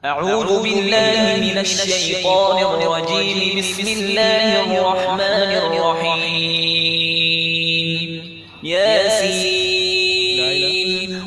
أعوذ بالله من الشيطان الرجيم. بسم الله الرحمن الرحيم. ياسين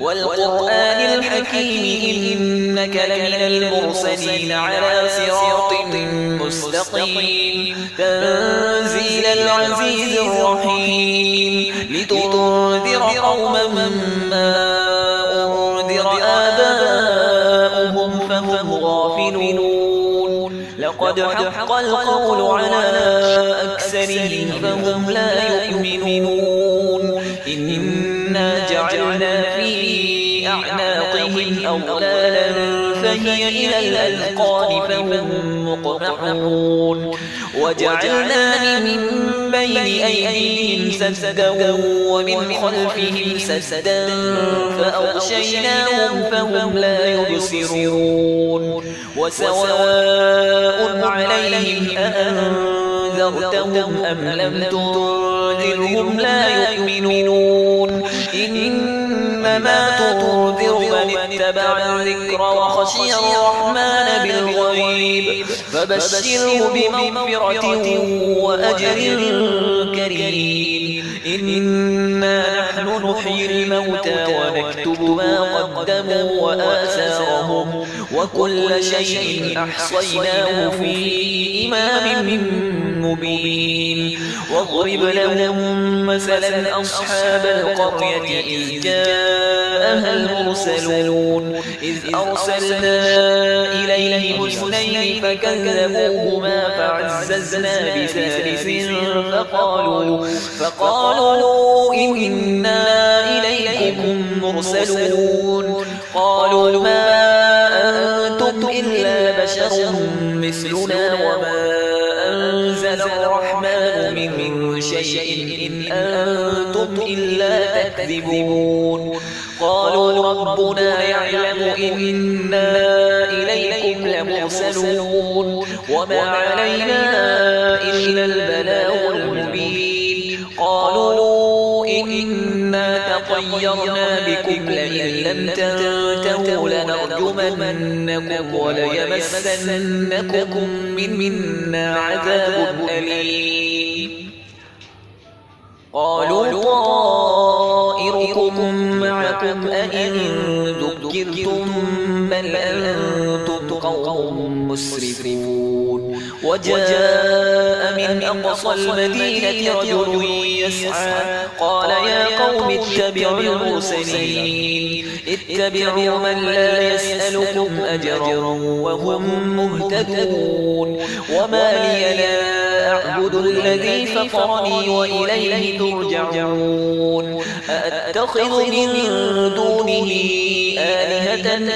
والقرآن الحكيم إنك لمن المرسلين على صراط مستقيم. تنزيل العزيز الرحيم لتنذر قوما ما أنذر آباؤهم فهم غافلون. لقد حق القول على أكثرهم فهم لا يؤمنون. إنا جعلنا في أعناقهم أغلالا فهي إلى الأذقان فهم مقمحون. وجعلنا من بين أيديهم سدا ومن خلفهم سدا فأغشيناهم فهم لا يبصرون. وسواء عليهم أأنذرتهم أم لم تنذرهم لا يؤمنون. إنما تنذر من اتبع الذكر وخشي الرحمن بالغيب فبشره بمغفرة وأجر كريم. إنا نحن نحيي الموتى ونكتب ما قدموا وآثارهم وكل شيء أحصيناه في إمام مبين. واضرب لهم مثلا أصحاب القرية إذ جاءها المرسلون. إذ أرسلنا إليهم اثنين فكذبوهما فعززنا بثالث فقالوا إنا إليكم مرسلون. قالوا ما أنتم إلا بشر مثلنا وما أنزل الرحمن من شيء إن أنتم إلا تكذبون. قالوا ربنا يعلم إنا إليكم لمرسلون وما علينا إلا البلاغ المبين. قالوا إنا تطيرنا بكم لئن لم تنتهوا لنرجمنكم وليمسنكم منا عذاب أليم. قالوا طائركم معكم أئن ذكرتم بل أنتم قوم مسرفون. وجاء من أقصى المدينة رجل يسعى قال يا قوم اتبعوا المرسلين. اتبعوا من لا يسألكم أجرا وهم مهتدون. وما لي لا أعبد الذي فطرني وإليه ترجعون. أأتخذ من دونه آلهة إن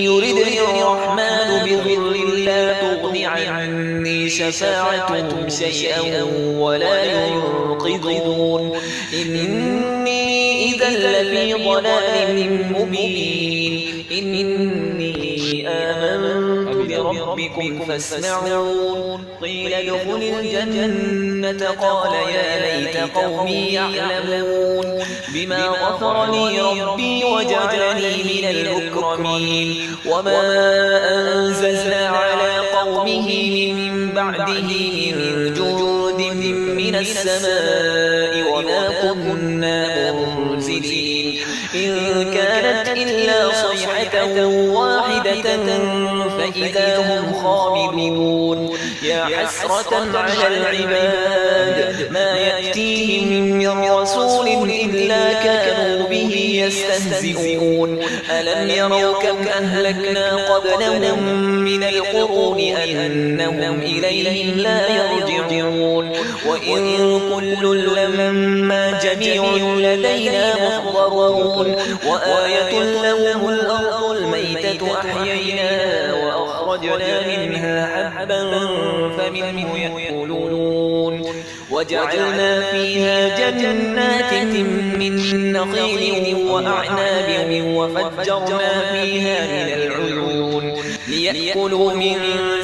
يردني الرحمن بضر لا تغن عني شفاعتهم شيئا ولا ينقذون. إني إذا لفي ضلال مبين. إني آمنت بربكم فاسمعون. قيل ادخل الجنة قال يا ليت قومي يعلمون بما غفر لي ربي وجعلني من المكرمين. وما أنزلنا على قومه من بعده من جند من السماء وما كنا منزلين. إن كانت إلا صيحة واحدة فإذا هم خامدون. يا حسرة على العباد ما يأتيهم من رسول إلا كانوا به يستهزئون. ألم يروا كم أهلكنا قبلهم من القرون أنهم إليهم لا يرجعون. وإن كل لما جميع لدينا محضرون. وآية لهم الأرض الميتة أحييناها وأخرجنا منها حبا فمنه يأكلون. وجعلنا فيها جنات من نخيل وأعناب وفجرنا فيها من العيون ليأكلوا من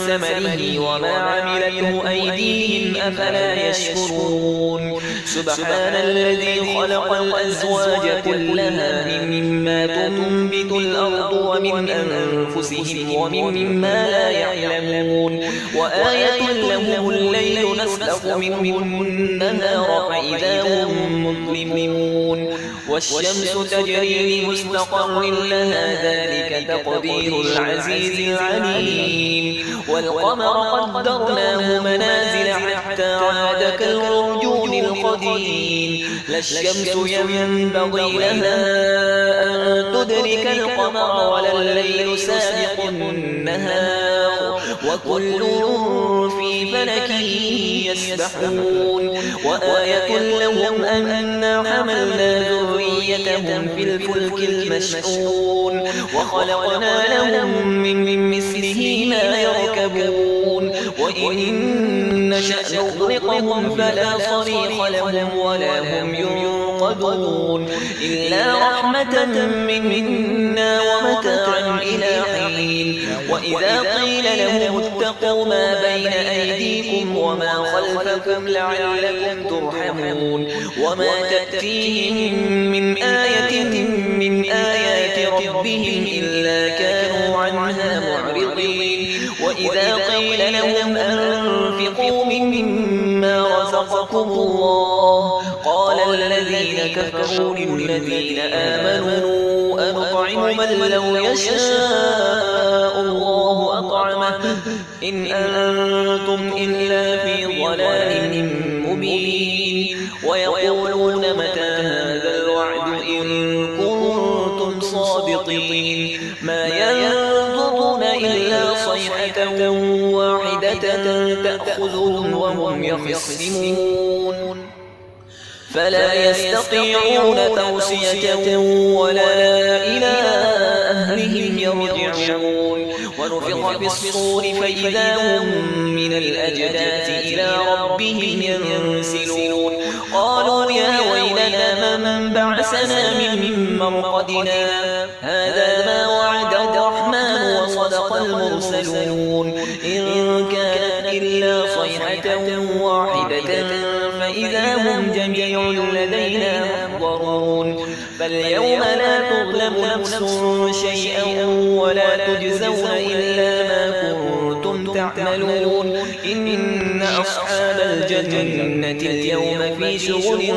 ثمره وما عملته أيديهم أفلا يشكرون سبحان الذي خلق الأزواج كلها مما تنبت الأرض ومن أنفسهم ومما لا يعلمون وآية لهم الليل نسلخ منه النهار فإذا هم مظلمون والشمس تجري لمستقر لها ذلك تقدير العزيز العليم والقمر قدرناه منازل حتى عاد كالعرجون القديم لا الشمس ينبغي لها أن تدرك القمر ولا الليل سابق النهار وكل في فلك يسبحون وآية لهم أنا حملنا ذريتهم في الفلك المشحون وخلقنا لهم من مثله ما يركبون وإن نشأ نغرقهم فلا صريخ لهم ولا هم ينقذون إلا رحمة منا ومتاعا إلى حين وإذا قيل لهم اتقوا ما بين أيديكم وما خلفكم لعلكم ترحمون وما تأتيهم من آية من آيات ربهم إلا كانوا عنها معرضين وإذا قيل لهم أنفقوا مما رزقكم الله قال الذين كفروا للذين آمنوا أنطعم من لو يشاء الله أطعمه إن أنتم إلا في ضلال مبين ويقولون متى هذا الوعد إن كنتم صادقين ما ينظرون إلا صيحة واحدة تأخذهم وهم يخصمون فلا يستطيعون توصية ولا إلى أهلهم يرجعون ونفخ في الصور فإذا هم من الأجداث إلى ربهم ينسلون قالوا يا ويلنا من بعثنا من مرقدنا هذا ما وعد الرحمن وصدق المرسلون إن كانت إلا صيحة واحدة فإذا هم جميع لدينا محضرون فاليوم لا تظلم نفس شيئا ولا تجزون إلا ما كنتم تعملون إن أصحاب الجنة اليوم في شغل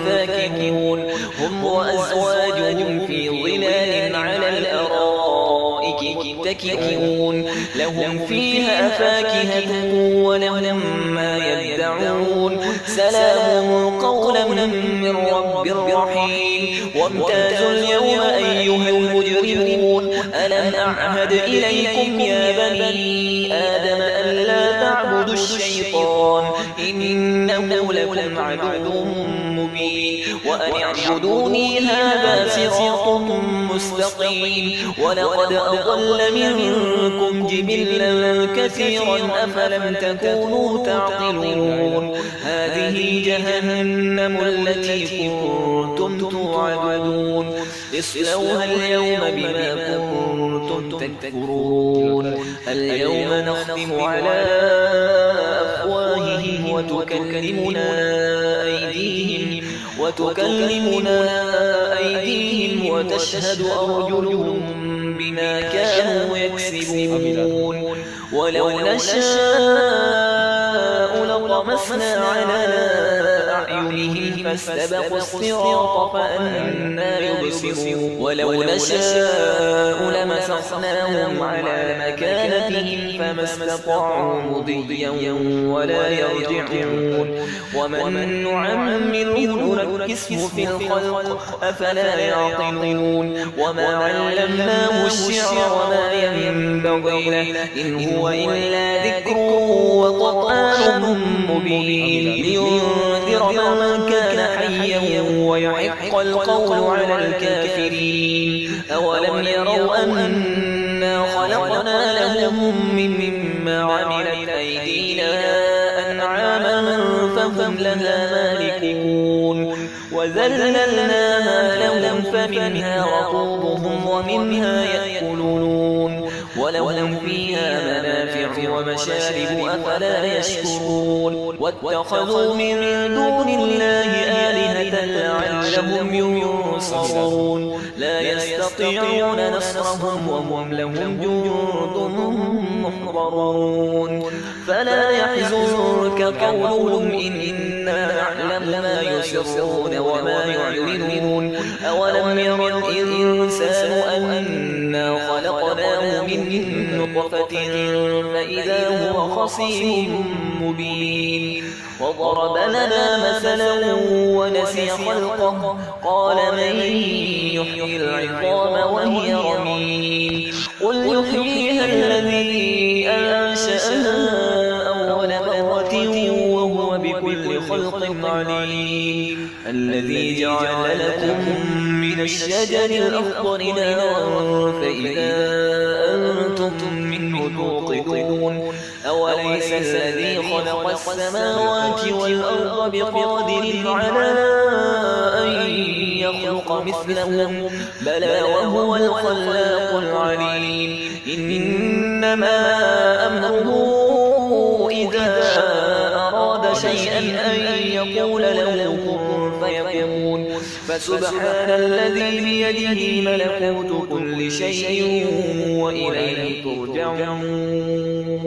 فاكهون هم وأزواجهم في ظلال على الأرائك متكئون لهم فيها فاكهة ولهم ما يدعون سلام قولا من رب رحيم وامتازوا اليوم أيها المجرمون ألم أعهد إليكم يا بني آدم ألا تعبدوا الشيطان إنه لكم عدو مبين وأن اعبدوني هذا صراط مستقيم ولقد أضل منكم جبلا كثيرا أفلم تكونوا تعقلون هذه جهنم التي كنتم توعدون اصلوها اليوم بما كنتم تكفرون اليوم نختم على أفواههم وتكلمنا أيديهم وتشهد أرجلهم بما كانوا يكسبون ولو نشاء لطمسنا على أعينهم فاستبقوا الصراط فأنى يبصرون ولو نشاء لمسخناهم على مكانتهم فما استطاعوا مضيا ولا يرجعون ومن نعمره نركسه في الخلق أفلا يعقلون وما علمناه الشعر وما ينبغي له إن هو إلا ذكر وقرآن مبين لينذر من كان حيا ويحق القول على الكافرين أولم يروا أنا خلقنا لهم مما عملت أيدينا أنعاما فهم لها مالكون وذللناها لهم فمنها ركوبهم ومنها يأكلون ولهم فيها منافع ومشارب أفلا يشكرون واتخذوا من دون الله آلهة لعلهم ينصرون لا يستطيعون نصرهم وهم لهم جند محضرون فلا يحزنك قولهم إنا نعلم ما يسرون وما يعلنون أولم ير الإنسان أنا خلقناه من نطفة فإذا هو خصيم مبين وضرب لنا مثلا ونسي خلقه قال من يحيي العظام وهي رميم قل يحييها الذي أنشأها أول مرة وهو بكل خلق عليم الذي جعل لكم من الشجر الأخضر نارا فإذا أنتم منه توقدون أوليس الذي خلق السماوات والأرض بقادر على أن يخلق مثلهم بلى وهو الخلاق العليم إنما أمره إذا أراد شيئا أن يقول له كن فيكون فسبحان الذي بيده ملكوت كل شيء وإليه ترجعون